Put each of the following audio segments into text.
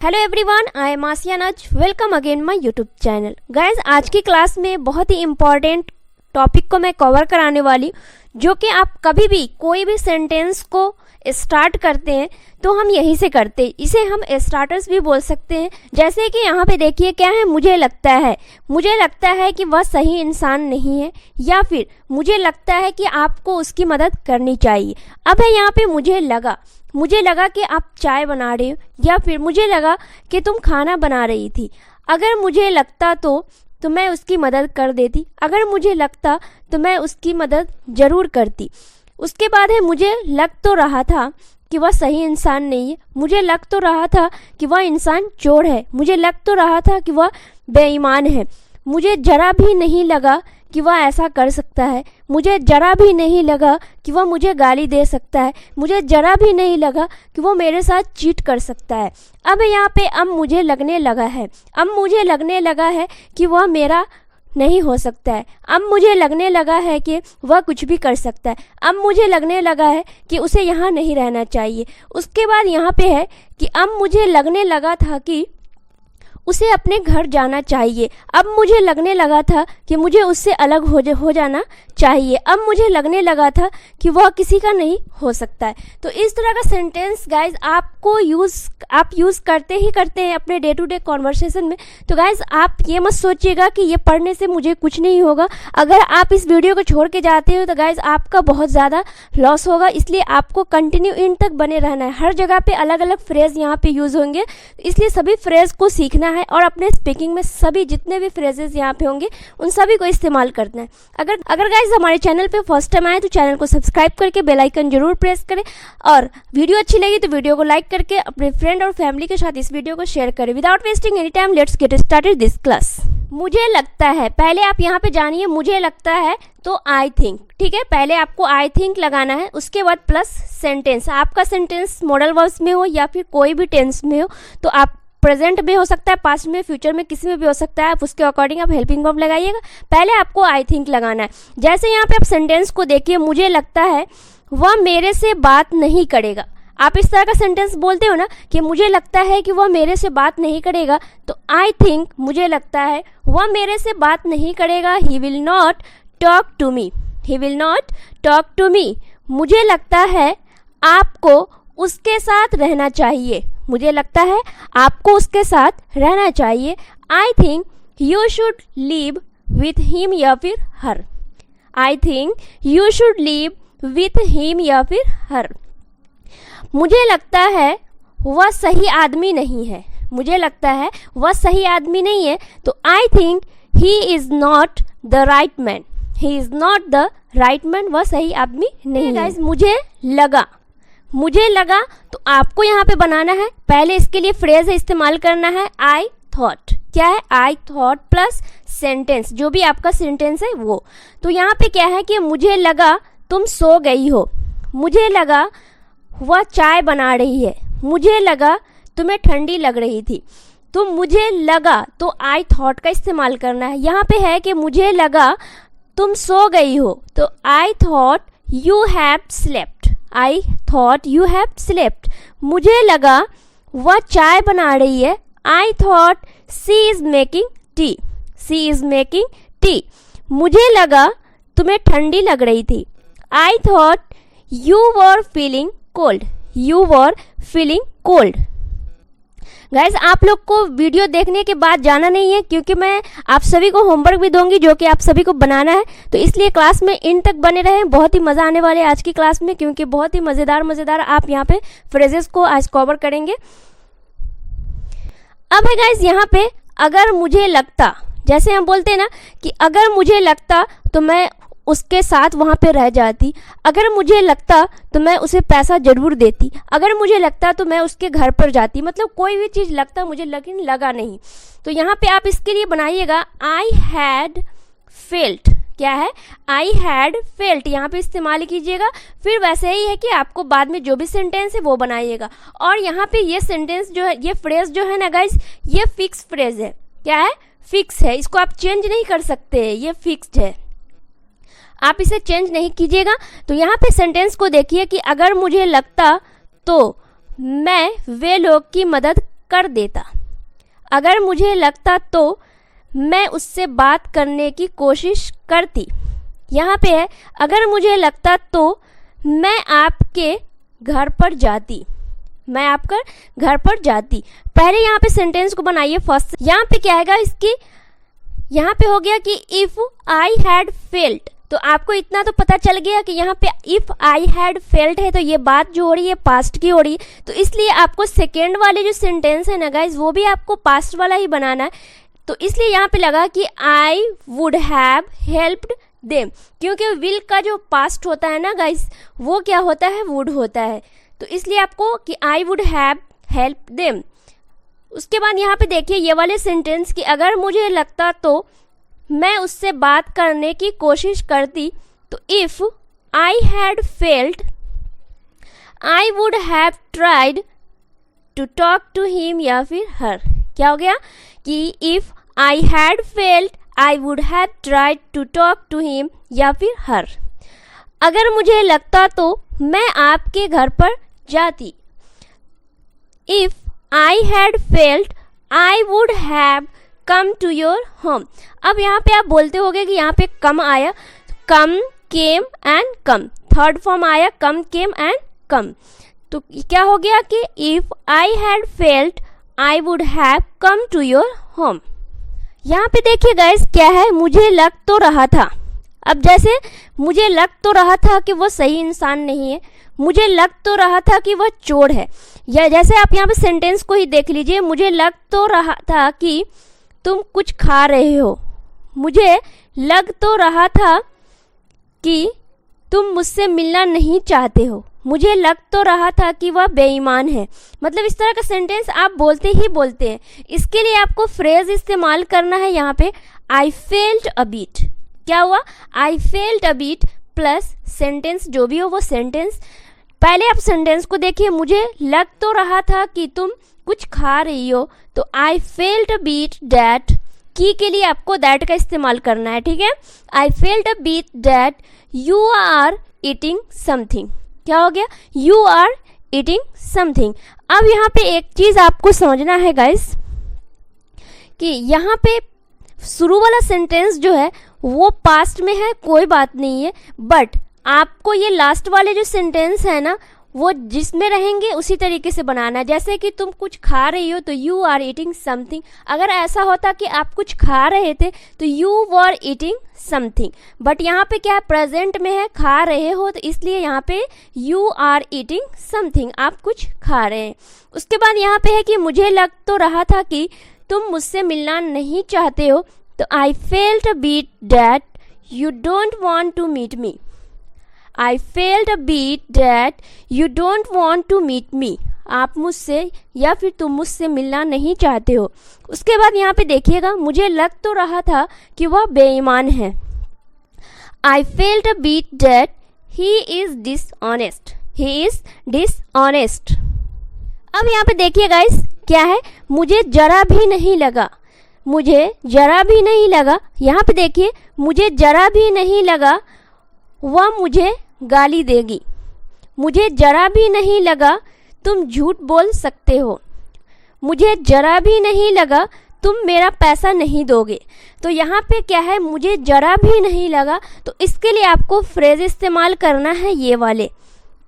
Hello everyone, I am आसिया नज। Welcome again my YouTube channel. Guys, आज की class में बहुत ही इम्पॉर्टेंट टॉपिक को मैं कवर कराने वाली, जो कि आप कभी भी कोई भी सेंटेंस को स्टार्ट करते हैं तो हम यहीं से करते हैं। इसे हम स्टार्टर्स भी बोल सकते हैं। जैसे कि यहाँ पे देखिए क्या है, मुझे लगता है कि वह सही इंसान नहीं है, या फिर मुझे लगता है कि आपको उसकी मदद करनी चाहिए। अब है यहाँ पे मुझे लगा कि आप चाय बना रहे हो, या फिर मुझे लगा कि तुम खाना बना रही थी। अगर मुझे लगता तो मैं उसकी मदद कर देती। अगर मुझे लगता तो मैं उसकी मदद ज़रूर करती। उसके बाद है मुझे लग तो रहा था कि वह सही इंसान नहीं है। मुझे लग तो रहा था कि वह इंसान चोर है। मुझे लग तो रहा था कि वह बेईमान है। मुझे जरा भी नहीं लगा कि वह ऐसा कर सकता है। मुझे जरा भी नहीं लगा कि वह मुझे गाली दे सकता है। मुझे जरा भी नहीं लगा कि वो मेरे साथ चीट कर सकता है। अब यहाँ पे अब मुझे लगने लगा है कि वह मेरा नहीं हो सकता है। अब मुझे लगने लगा है कि वह कुछ भी कर सकता है। अब मुझे लगने लगा है कि उसे यहाँ नहीं रहना चाहिए। उसके बाद यहाँ पे है कि अब मुझे लगने लगा था कि उसे अपने घर जाना चाहिए। अब मुझे लगने लगा था कि मुझे उससे अलग हो जाना चाहिए। अब मुझे लगने लगा था कि वह किसी का नहीं हो सकता है। तो इस तरह का सेंटेंस गाइज आप यूज़ करते हैं अपने डे टू डे कॉन्वर्सेशन में। तो गाइज आप ये मत सोचिएगा कि ये पढ़ने से मुझे कुछ नहीं होगा। अगर आप इस वीडियो को छोड़ के जाते हो तो गाइज आपका बहुत ज़्यादा लॉस होगा। इसलिए आपको कंटिन्यू इन तक बने रहना है। हर जगह पे अलग अलग फ्रेज़ यहाँ पे यूज़ होंगे, इसलिए सभी फ्रेज़ को सीखना है और अपने स्पीकिंग में सभी जितने भी फ्रेजेस यहाँ पे होंगे उन सभी को इस्तेमाल करना है। अगर गाइज हमारे चैनल पे फर्स्ट टाइम आए तो चैनल को सब्सक्राइब करके बेल आइकन जरूर प्रेस करें, और वीडियो अच्छी लगी तो वीडियो को लाइक करके अपने फ्रेंड और फैमिली के साथ इस वीडियो को शेयर करें। Without wasting any time, let's get started this class. मुझे लगता है, पहले आप यहाँ पे जानिए मुझे लगता है तो आई थिंक, ठीक है। पहले आपको आई थिंक लगाना है, उसके बाद प्लस सेंटेंस। आपका सेंटेंस मॉडल वर्ब्स में हो या फिर कोई भी टेंस में हो, तो आप प्रेजेंट में हो सकता है, पास्ट में, फ्यूचर में, किसी में भी हो सकता है। आप उसके अकॉर्डिंग आप हेल्पिंग वर्ब लगाइएगा। पहले आपको आई थिंक लगाना है। जैसे यहाँ पे आप सेंटेंस को देखिए, मुझे लगता है वह मेरे से बात नहीं करेगा। आप इस तरह का सेंटेंस बोलते हो ना कि मुझे लगता है कि वह मेरे से बात नहीं करेगा, तो आई थिंक मुझे लगता है वह मेरे से बात नहीं करेगा। He will not talk to me. He will not talk to me. मुझे लगता है आपको उसके साथ रहना चाहिए। मुझे लगता है आपको उसके साथ रहना चाहिए। I think you should live with him या फिर her. I think you should live with him या फिर हर। मुझे लगता है वह सही आदमी नहीं है। मुझे लगता है वह सही आदमी नहीं है, तो I think he is not the right man. He is not the right man. वह सही आदमी नहीं है। मुझे लगा तो आपको यहाँ पे बनाना है। पहले इसके लिए फ्रेज इस्तेमाल करना है आई थॉट। क्या है? आई थॉट प्लस सेंटेंस, जो भी आपका सेंटेंस है वो। तो यहाँ पे क्या है कि मुझे लगा तुम सो गई हो। मुझे लगा वह चाय बना रही है। मुझे लगा तुम्हें ठंडी लग रही थी। तो मुझे लगा तो आई थॉट का इस्तेमाल करना है। यहाँ पे है कि मुझे लगा तुम सो गई हो, तो I thought you have slept. I thought you have slept. मुझे लगा वह चाय बना रही है। I thought she is making tea. She is making tea. मुझे लगा तुम्हें ठंडी लग रही थी। I thought you were feeling cold. You were feeling cold. Guys, आप लोग को वीडियो देखने के बाद जाना नहीं है, क्योंकि मैं आप सभी को होमवर्क भी दूंगी जो कि आप सभी को बनाना है। तो इसलिए क्लास में इन तक बने रहें। बहुत ही मज़ा आने वाले आज की क्लास में, क्योंकि बहुत ही मज़ेदार आप यहाँ पे फ्रेजेस को आज कवर करेंगे। अब है गाइज यहाँ पे अगर मुझे लगता, जैसे हम बोलते हैं ना कि अगर मुझे लगता तो मैं उसके साथ वहाँ पे रह जाती। अगर मुझे लगता तो मैं उसे पैसा जरूर देती। अगर मुझे लगता तो मैं उसके घर पर जाती। मतलब कोई भी चीज़ लगता मुझे, लेकिन लगा नहीं। तो यहाँ पे आप इसके लिए बनाइएगा आई हैड फेल्ट। क्या है? आई हैड फेल्ट यहाँ पे इस्तेमाल कीजिएगा। फिर वैसे ही है कि आपको बाद में जो भी सेंटेंस है वो बनाइएगा। और यहाँ पे ये सेंटेंस जो है, ये फ्रेज जो है ना गाइज, ये फिक्स फ्रेज है। क्या है? फिक्स है। इसको आप चेंज नहीं कर सकते। ये फिक्स्ड है, आप इसे चेंज नहीं कीजिएगा। तो यहाँ पे सेंटेंस को देखिए कि अगर मुझे लगता तो मैं वे लोग की मदद कर देता। अगर मुझे लगता तो मैं उससे बात करने की कोशिश करती। यहाँ पे है अगर मुझे लगता तो मैं आपके घर पर जाती। मैं आपका घर पर जाती। पहले यहाँ पे सेंटेंस को बनाइए फर्स्ट। यहाँ पे क्या आएगा इसकी, यहाँ पे हो गया कि इफ आई हैड फेल्ट। तो आपको इतना तो पता चल गया कि यहाँ पे इफ आई हैड फेल्ट है तो ये बात जो हो रही है पास्ट की हो रही है। तो इसलिए आपको सेकेंड वाले जो सेंटेंस है ना गाइज वो भी आपको पास्ट वाला ही बनाना है। तो इसलिए यहाँ पे लगा कि आई वुड हैव हेल्प्ड देम, क्योंकि विल का जो पास्ट होता है ना गाइज वो क्या होता है, वुड होता है। तो इसलिए आपको कि आई वुड हैव हेल्प देम। उसके बाद यहाँ पे देखिए ये वाले सेंटेंस कि अगर मुझे लगता तो मैं उससे बात करने की कोशिश करती। तो if I had felt I would have tried to talk to him या फिर हर। क्या हो गया कि if I had felt I would have tried to talk to him या फिर हर। अगर मुझे लगता तो मैं आपके घर पर जाती। If I had felt I would have come to your home. अब यहाँ पे आप बोलते होगे कि यहाँ पे कम आया, come, came and come, third form आया कम, केम एंड कम। तो क्या हो गया कि if I had felt I would have come to your home. यहाँ पे देखिए गाइस क्या है, मुझे लग तो रहा था। अब जैसे मुझे लग तो रहा था कि वो सही इंसान नहीं है, मुझे लग तो रहा था कि वह चोर है, या जैसे आप यहाँ पे सेंटेंस को ही देख लीजिए, मुझे लग तो रहा था कि तुम कुछ खा रहे हो, मुझे लग तो रहा था कि तुम मुझसे मिलना नहीं चाहते हो, मुझे लग तो रहा था कि वह बेईमान है। मतलब इस तरह का सेंटेंस आप बोलते ही बोलते हैं। इसके लिए आपको फ्रेज इस्तेमाल करना है यहाँ पे आई फेल्ट अ बीट। क्या हुआ, I felt a bit plus sentence जो भी हो वो सेंटेंस। पहले आप सेंटेंस को देखिए, मुझे लग तो रहा था कि तुम कुछ खा रही हो, तो I felt a bit that, की के लिए आपको दैट का इस्तेमाल करना है, ठीक है। I felt a bit that you are eating something. क्या हो गया, यू आर ईटिंग समथिंग। अब यहाँ पे एक चीज आपको समझना है गाइस कि यहाँ पे शुरू वाला सेंटेंस जो है वो पास्ट में है, कोई बात नहीं है, बट आपको ये लास्ट वाले जो सेंटेंस है ना वो जिसमें रहेंगे उसी तरीके से बनाना है। जैसे कि तुम कुछ खा रही हो तो यू आर ईटिंग समथिंग। अगर ऐसा होता कि आप कुछ खा रहे थे तो you were eating something, but यहाँ पे क्या है, प्रेजेंट में है, खा रहे हो, तो इसलिए यहाँ पे यू आर ईटिंग समथिंग, आप कुछ खा रहे हैं। उसके बाद यहाँ पे है कि मुझे लग तो रहा था कि तुम मुझसे मिलना नहीं चाहते हो, तो I felt a bit that you don't want to meet me. I felt a bit that you don't want to meet me, आप मुझसे या फिर तुम मुझसे मिलना नहीं चाहते हो। उसके बाद यहाँ पे देखिएगा, मुझे लग तो रहा था कि वह बेईमान है। I felt a bit that he is dishonest, he is dishonest. अब यहाँ पे देखिए गाइस क्या है, मुझे जरा भी नहीं लगा, मुझे जरा भी नहीं लगा। यहाँ पे देखिए, मुझे जरा भी नहीं लगा वह मुझे गाली देगी, मुझे जरा भी नहीं लगा तुम झूठ बोल सकते हो, मुझे जरा भी नहीं लगा तुम मेरा पैसा नहीं दोगे। तो यहाँ पे क्या है, मुझे जरा भी नहीं लगा, तो इसके लिए आपको फ्रेज इस्तेमाल करना है ये वाले।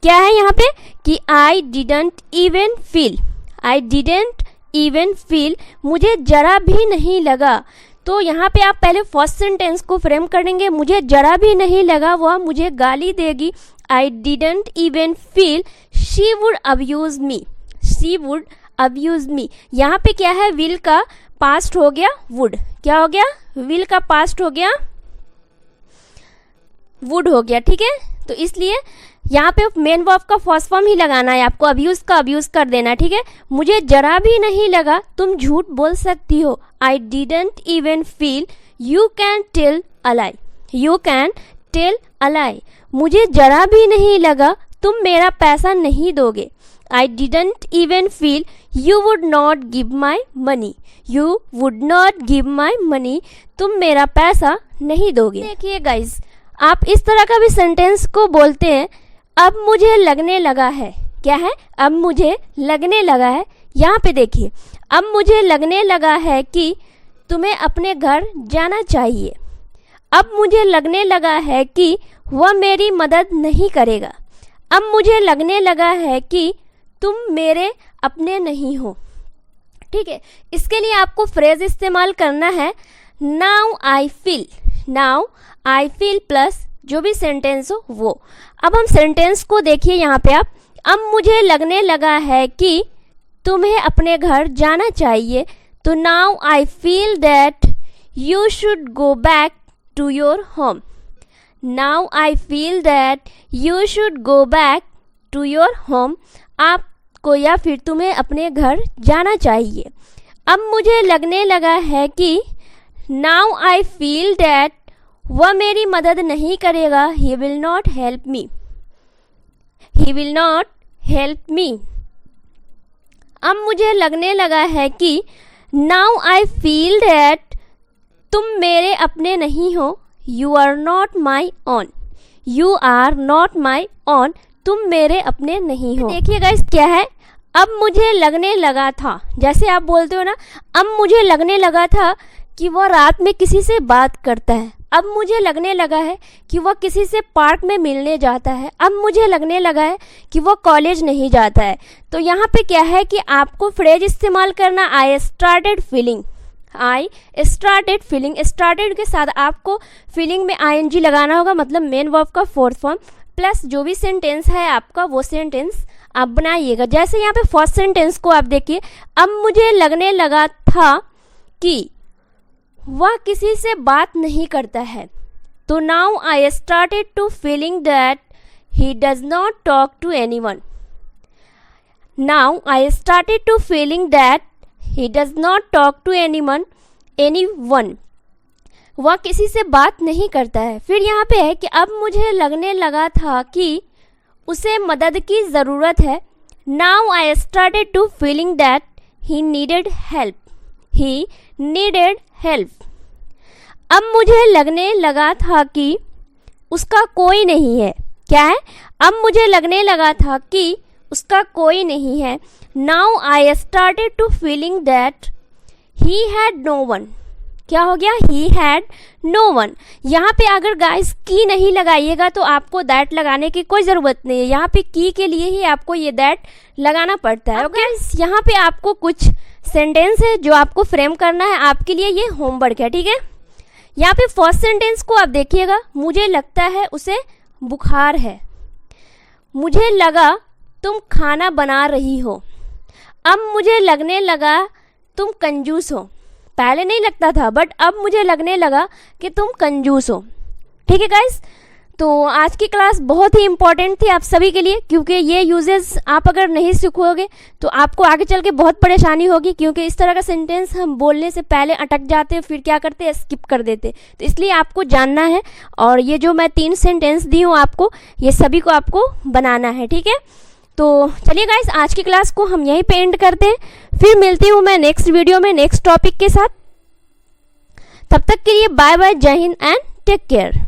क्या है यहाँ पे कि आई didn't even feel, I didn't even feel, मुझे जरा भी नहीं लगा। तो यहाँ पे आप पहले फर्स्ट सेंटेंस को फ्रेम करेंगे, मुझे जरा भी नहीं लगा वह मुझे गाली देगी। आई didn't even feel she would abuse me, she would abuse me. यहाँ पे क्या है, विल का पास्ट हो गया वुड। क्या हो गया, विल का पास्ट हो गया वुड हो गया, ठीक है। तो इसलिए यहाँ पे मेन वर्ब का फर्स्ट फॉर्म ही लगाना है आपको, अब्यूज का अब्यूज कर देना, ठीक है। मुझे जरा भी नहीं लगा तुम झूठ बोल सकती हो। I didn't even feel you can tell a lie, you can tell a lie, मुझे जरा भी नहीं लगा तुम मेरा पैसा नहीं दोगे। आई didn't even feel you would not give my money, you would not give my money, तुम मेरा पैसा नहीं दोगे। देखिए गाइज, आप इस तरह का भी सेंटेंस को बोलते हैं, अब मुझे लगने लगा है। क्या है, अब मुझे लगने लगा है, यहाँ पे देखिए, अब मुझे लगने लगा है कि तुम्हें अपने घर जाना चाहिए। अब मुझे लगने लगा है कि वह मेरी मदद नहीं करेगा। अब मुझे लगने लगा है कि तुम मेरे अपने नहीं हो। ठीक है, इसके लिए आपको फ्रेज इस्तेमाल करना है now I feel. Now I feel plus जो भी सेंटेंस हो वो। अब हम सेंटेंस को देखिए यहाँ पे आप, अब मुझे लगने लगा है कि तुम्हें अपने घर जाना चाहिए, तो now I feel that you should go back to your home. Now I feel that you should go back to your home. आपको या फिर तुम्हें अपने घर जाना चाहिए। अब मुझे लगने लगा है कि नाउ आई फील दैट वह मेरी मदद नहीं करेगा। He will not help me. He will not help me. अब मुझे लगने लगा है कि नाउ आई फील दैट तुम मेरे अपने नहीं हो। You are not my own. You are not my own. तुम मेरे अपने नहीं हो। देखिए गाइस क्या है, अब मुझे लगने लगा था, जैसे आप बोलते हो ना, अब मुझे लगने लगा था कि वह रात में किसी से बात करता है। अब मुझे लगने लगा है कि वह किसी से पार्क में मिलने जाता है। अब मुझे लगने लगा है कि वह कॉलेज नहीं जाता है। तो यहाँ पे क्या है कि आपको फ्रेज इस्तेमाल करना I started feeling. I started feeling, started के साथ आपको फीलिंग में आईएनजी लगाना होगा, मतलब मेन वर्ब का फोर्थ फॉर्म प्लस जो भी सेंटेंस है आपका वो सेंटेंस आप बनाइएगा। जैसे यहाँ पे फर्स्ट सेंटेंस को आप देखिए, अब मुझे लगने लगा था कि वह किसी से बात नहीं करता है, तो now I started to feeling that he does not talk to anyone. Now I started to feeling that he does not talk to anyone. वह किसी से बात नहीं करता है। फिर यहाँ पे है कि अब मुझे लगने लगा था कि उसे मदद की ज़रूरत है। Now I started to feeling that he needed help. He needed help. अब मुझे लगने लगा था कि उसका कोई नहीं है। क्या है? अब मुझे लगने लगा था कि उसका कोई नहीं है। Now I started to feeling that he had no one. क्या हो गया? He had no one. यहाँ पे अगर गाइस की नहीं लगाइएगा तो आपको दैट लगाने की कोई ज़रूरत नहीं है। यहाँ पे की के लिए ही आपको ये दैट लगाना पड़ता है। ओके, यहाँ पे आपको कुछ सेंटेंस है जो आपको फ्रेम करना है, आपके लिए ये होमवर्क है। ठीक है, यहाँ पे फर्स्ट सेंटेंस को आप देखिएगा, मुझे लगता है उसे बुखार है। मुझे लगा तुम खाना बना रही हो। अब मुझे लगने लगा तुम कंजूस हो। पहले नहीं लगता था बट अब मुझे लगने लगा कि तुम कंजूस हो। ठीक है गाइस, तो आज की क्लास बहुत ही इंपॉर्टेंट थी आप सभी के लिए, क्योंकि ये यूजेस आप अगर नहीं सीखोगे तो आपको आगे चल के बहुत परेशानी होगी, क्योंकि इस तरह का सेंटेंस हम बोलने से पहले अटक जाते हैं, फिर क्या करते हैं, स्किप कर देते। तो इसलिए आपको जानना है, और ये जो मैं 3 सेंटेंस दी हूँ आपको, ये सभी को आपको बनाना है। ठीक है, तो चलिए गाइस, आज की क्लास को हम यहीं पे एंड करते हैं। फिर मिलती हूँ मैं नेक्स्ट वीडियो में नेक्स्ट टॉपिक के साथ। तब तक के लिए बाय बाय, जय हिंद एंड टेक केयर।